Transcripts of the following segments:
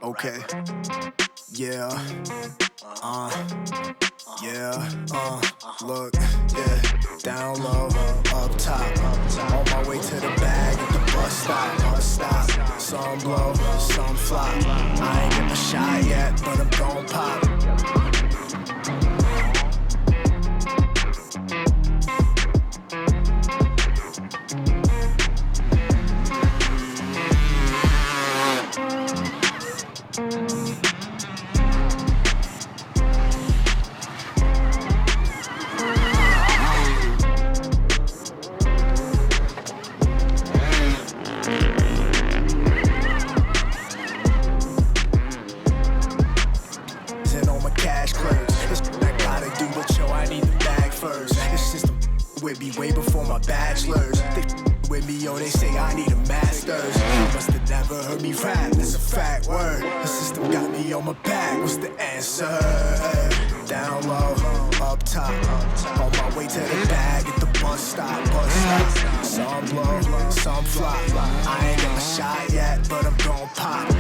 Okay. Yeah. Look, yeah. Down low, up top. On my way to the bag at the bus stop. Some blow, some flop. I ain't get my shot yet, but I'm gon' pop. With me way before my bachelor's. They with me, yo, they say I need a master's. You must have never heard me rap, that's a fact word. The system got me on my back, what's the answer? Down low, up top. On my way to the bag at the bus stop. Some blow, some flop. I ain't get my shot yet, but I'm gon' pop.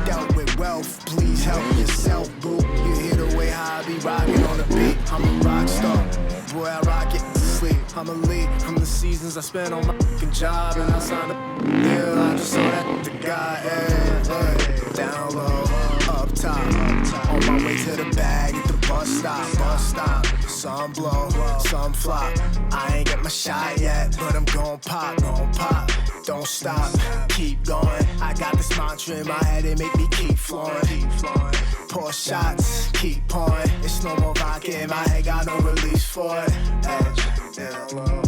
Dealt with wealth, please help yourself, boo. You hear the way how I be rocking on the beat. I'm a rock star, boy, I rock it to sleep. I'm a lead from the seasons I spent on my fucking job, and I signed a deal. I just saw that the guy, down low, up top. On my way to the bag at the bus stop. Some blow, some flop. I ain't get my shot yet, but I'm gon' pop. Don't stop, keep going. I got this mantra in my head, it make me keep flowing. Pour shots, keep pouring. It's no more vodka in my head, got no release for it. Down low.